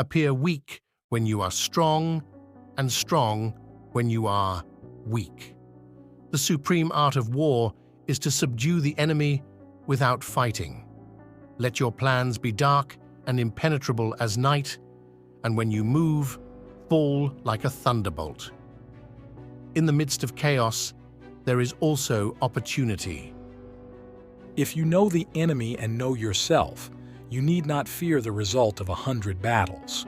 Appear weak when you are strong, and strong when you are weak. The supreme art of war is to subdue the enemy without fighting. Let your plans be dark and impenetrable as night, and when you move, fall like a thunderbolt. In the midst of chaos, there is also opportunity. If you know the enemy and know yourself, you need not fear the result of 100 battles.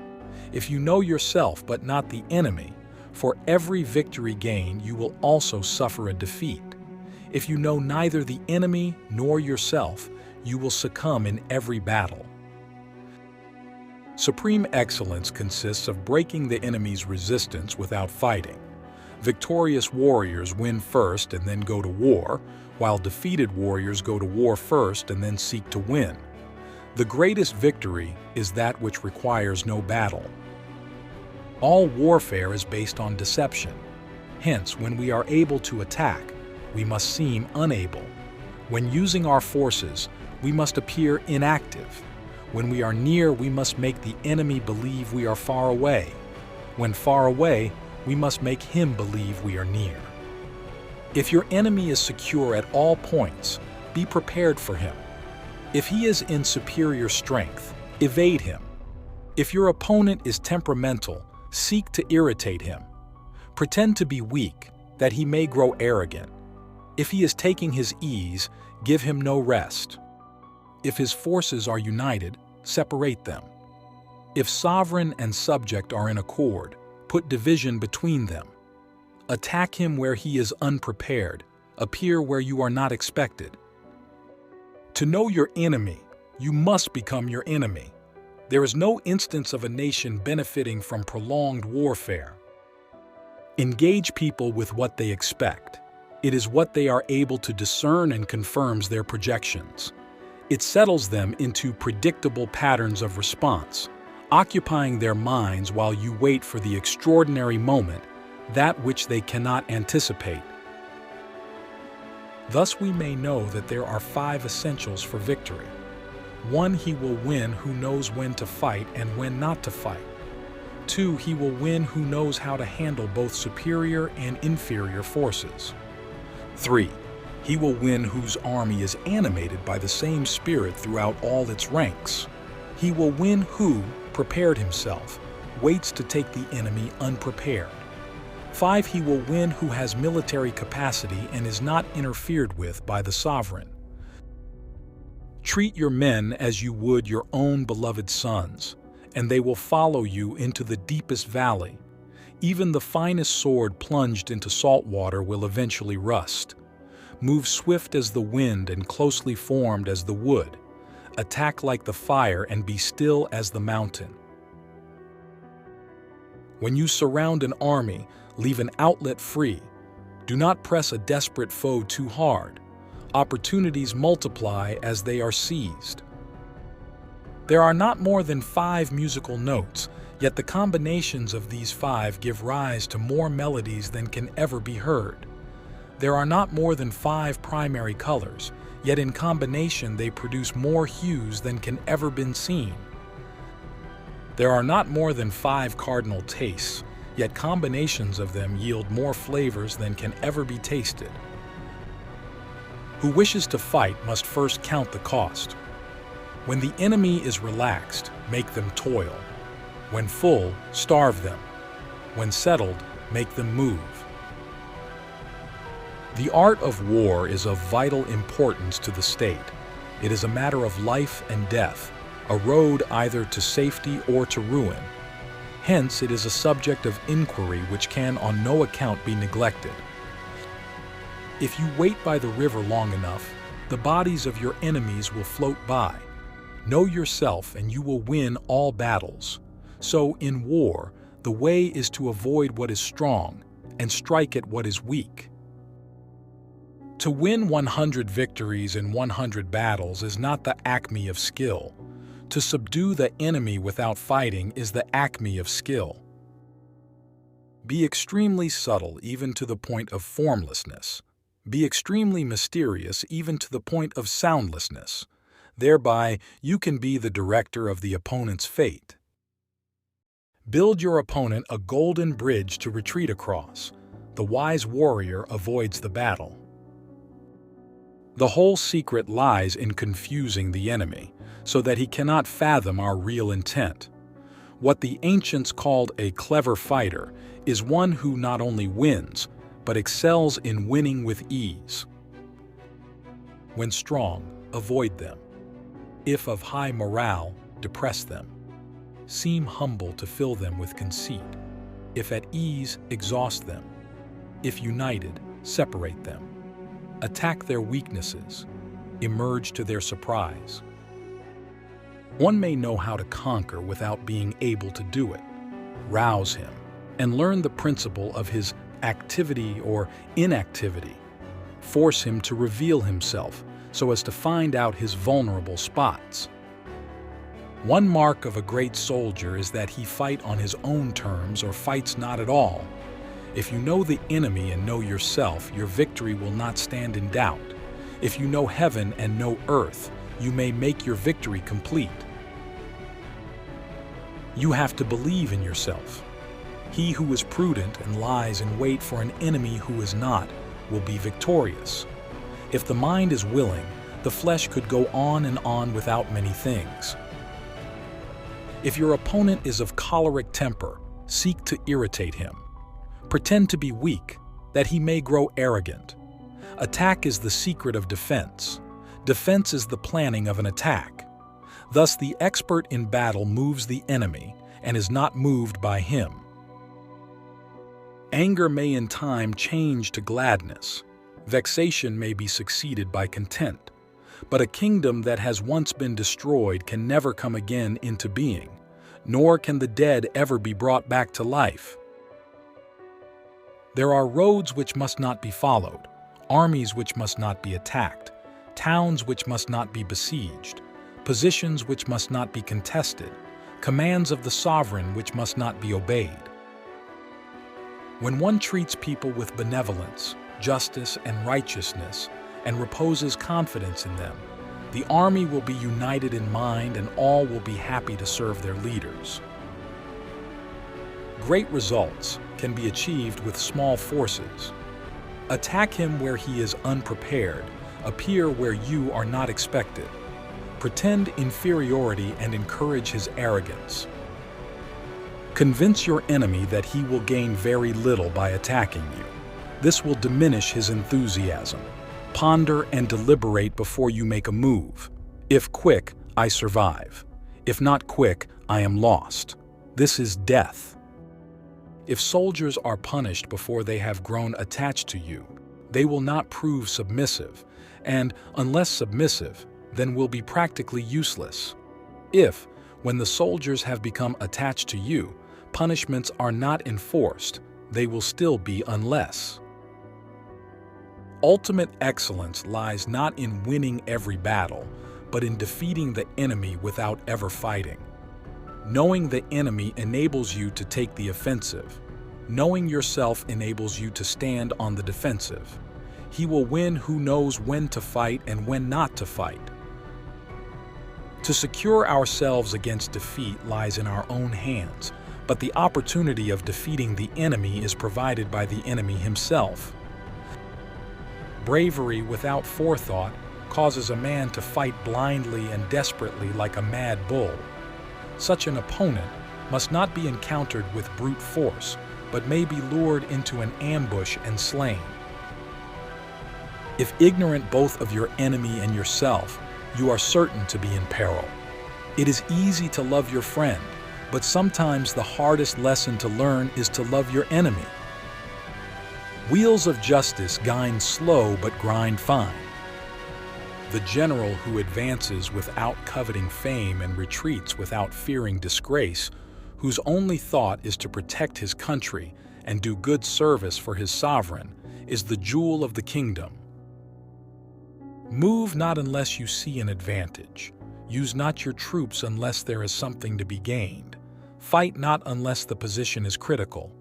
If you know yourself but not the enemy, for every victory gained you will also suffer a defeat. If you know neither the enemy nor yourself, you will succumb in every battle. Supreme excellence consists of breaking the enemy's resistance without fighting. Victorious warriors win first and then go to war, while defeated warriors go to war first and then seek to win. The greatest victory is that which requires no battle. All warfare is based on deception. Hence, when we are able to attack, we must seem unable. When using our forces, we must appear inactive. When we are near, we must make the enemy believe we are far away. When far away, we must make him believe we are near. If your enemy is secure at all points, be prepared for him. If he is in superior strength, evade him. If your opponent is temperamental, seek to irritate him. Pretend to be weak, that he may grow arrogant. If he is taking his ease, give him no rest. If his forces are united, separate them. If sovereign and subject are in accord, put division between them. Attack him where he is unprepared, appear where you are not expected. To know your enemy, you must become your enemy. There is no instance of a nation benefiting from prolonged warfare. Engage people with what they expect. It is what they are able to discern and confirms their projections. It settles them into predictable patterns of response, occupying their minds while you wait for the extraordinary moment, that which they cannot anticipate. Thus we may know that there are 5 essentials for victory. 1, he will win who knows when to fight and when not to fight. 2, he will win who knows how to handle both superior and inferior forces. 3, he will win whose army is animated by the same spirit throughout all its ranks. He will win who, prepared himself, waits to take the enemy unprepared. 5, he will win who has military capacity and is not interfered with by the sovereign. Treat your men as you would your own beloved sons, and they will follow you into the deepest valley. Even the finest sword plunged into salt water will eventually rust. Move swift as the wind and closely formed as the wood. Attack like the fire and be still as the mountain. When you surround an army, leave an outlet free. Do not press a desperate foe too hard. Opportunities multiply as they are seized. There are not more than 5 musical notes, yet the combinations of these 5 give rise to more melodies than can ever be heard. There are not more than 5 primary colors, yet in combination they produce more hues than can ever been seen. There are not more than 5 cardinal tastes, yet combinations of them yield more flavors than can ever be tasted. Who wishes to fight must first count the cost. When the enemy is relaxed, make them toil. When full, starve them. When settled, make them move. The art of war is of vital importance to the state. It is a matter of life and death, a road either to safety or to ruin. Hence, it is a subject of inquiry which can on no account be neglected. If you wait by the river long enough, the bodies of your enemies will float by. Know yourself and you will win all battles. So, in war, the way is to avoid what is strong and strike at what is weak. To win 100 victories in 100 battles is not the acme of skill. To subdue the enemy without fighting is the acme of skill. Be extremely subtle even to the point of formlessness. Be extremely mysterious even to the point of soundlessness. Thereby, you can be the director of the opponent's fate. Build your opponent a golden bridge to retreat across. The wise warrior avoids the battle. The whole secret lies in confusing the enemy, so that he cannot fathom our real intent. What the ancients called a clever fighter is one who not only wins, but excels in winning with ease. When strong, avoid them. If of high morale, depress them. Seem humble to fill them with conceit. If at ease, exhaust them. If united, separate them. Attack their weaknesses. Emerge to their surprise. One may know how to conquer without being able to do it. Rouse him and learn the principle of his activity or inactivity. Force him to reveal himself so as to find out his vulnerable spots. One mark of a great soldier is that he fight on his own terms or fights not at all. If you know the enemy and know yourself, your victory will not stand in doubt. If you know heaven and know earth, you may make your victory complete. You have to believe in yourself. He who is prudent and lies in wait for an enemy who is not will be victorious. If the mind is willing, the flesh could go on and on without many things. If your opponent is of choleric temper, seek to irritate him. Pretend to be weak, that he may grow arrogant. Attack is the secret of defense. Defense is the planning of an attack. Thus, the expert in battle moves the enemy and is not moved by him. Anger may in time change to gladness. Vexation may be succeeded by content. But a kingdom that has once been destroyed can never come again into being, nor can the dead ever be brought back to life. There are roads which must not be followed, armies which must not be attacked, towns which must not be besieged, positions which must not be contested, commands of the sovereign which must not be obeyed. When one treats people with benevolence, justice, and righteousness, and reposes confidence in them, the army will be united in mind and all will be happy to serve their leaders. Great results can be achieved with small forces. Attack him where he is unprepared, appear where you are not expected. Pretend inferiority and encourage his arrogance. Convince your enemy that he will gain very little by attacking you. This will diminish his enthusiasm. Ponder and deliberate before you make a move. If quick, I survive. If not quick, I am lost. This is death. If soldiers are punished before they have grown attached to you, they will not prove submissive, and unless submissive, then will be practically useless. If, when the soldiers have become attached to you, punishments are not enforced, they will still be unless. Ultimate excellence lies not in winning every battle, but in defeating the enemy without ever fighting. Knowing the enemy enables you to take the offensive. Knowing yourself enables you to stand on the defensive. He will win who knows when to fight and when not to fight. To secure ourselves against defeat lies in our own hands, but the opportunity of defeating the enemy is provided by the enemy himself. Bravery without forethought causes a man to fight blindly and desperately like a mad bull. Such an opponent must not be encountered with brute force, but may be lured into an ambush and slain. If ignorant both of your enemy and yourself, you are certain to be in peril. It is easy to love your friend, but sometimes the hardest lesson to learn is to love your enemy. Wheels of justice grind slow but grind fine. The general who advances without coveting fame and retreats without fearing disgrace, whose only thought is to protect his country and do good service for his sovereign, is the jewel of the kingdom. Move not unless you see an advantage. Use not your troops unless there is something to be gained. Fight not unless the position is critical.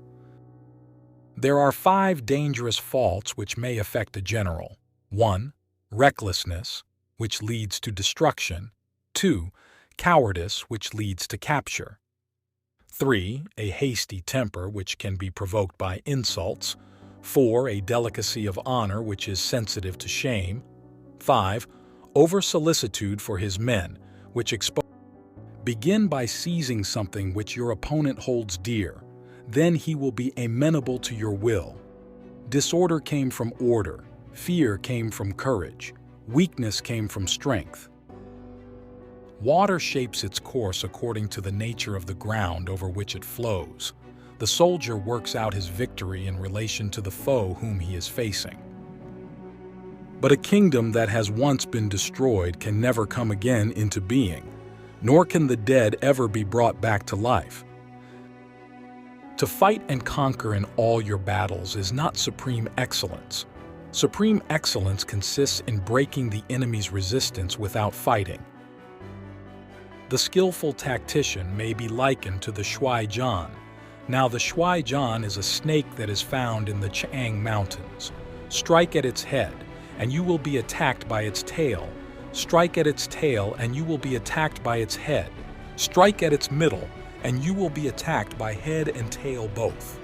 There are 5 dangerous faults which may affect a general. 1. Recklessness, which leads to destruction. 2. Cowardice, which leads to capture. 3. A hasty temper, which can be provoked by insults. 4. A delicacy of honor, which is sensitive to shame. 5. Over-solicitude for his men, which exposes. Begin by seizing something which your opponent holds dear. Then he will be amenable to your will. Disorder came from order. Fear came from courage. Weakness came from strength. Water shapes its course according to the nature of the ground over which it flows. The soldier works out his victory in relation to the foe whom he is facing. But a kingdom that has once been destroyed can never come again into being, nor can the dead ever be brought back to life. To fight and conquer in all your battles is not supreme excellence. Supreme excellence consists in breaking the enemy's resistance without fighting. The skillful tactician may be likened to the Shuai Zhan. Now, the Shuai Zhan is a snake that is found in the Chiang Mountains. Strike at its head, and you will be attacked by its tail. Strike at its tail, and you will be attacked by its head. Strike at its middle, and you will be attacked by head and tail both.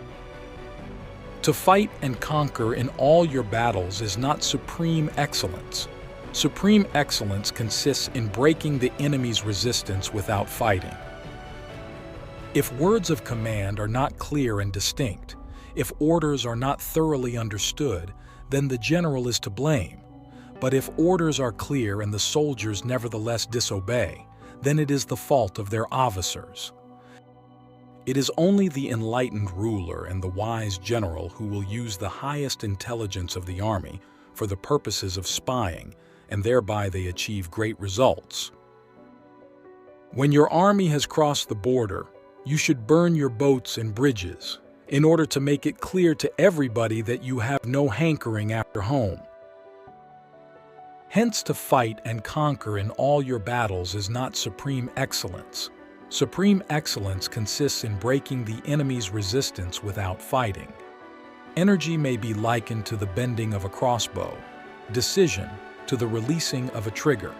To fight and conquer in all your battles is not supreme excellence. Supreme excellence consists in breaking the enemy's resistance without fighting. If words of command are not clear and distinct, if orders are not thoroughly understood, then the general is to blame. But if orders are clear and the soldiers nevertheless disobey, then it is the fault of their officers. It is only the enlightened ruler and the wise general who will use the highest intelligence of the army for the purposes of spying, and thereby they achieve great results. When your army has crossed the border, you should burn your boats and bridges, in order to make it clear to everybody that you have no hankering after home. Hence, to fight and conquer in all your battles is not supreme excellence. Supreme excellence consists in breaking the enemy's resistance without fighting. Energy may be likened to the bending of a crossbow, decision to the releasing of a trigger.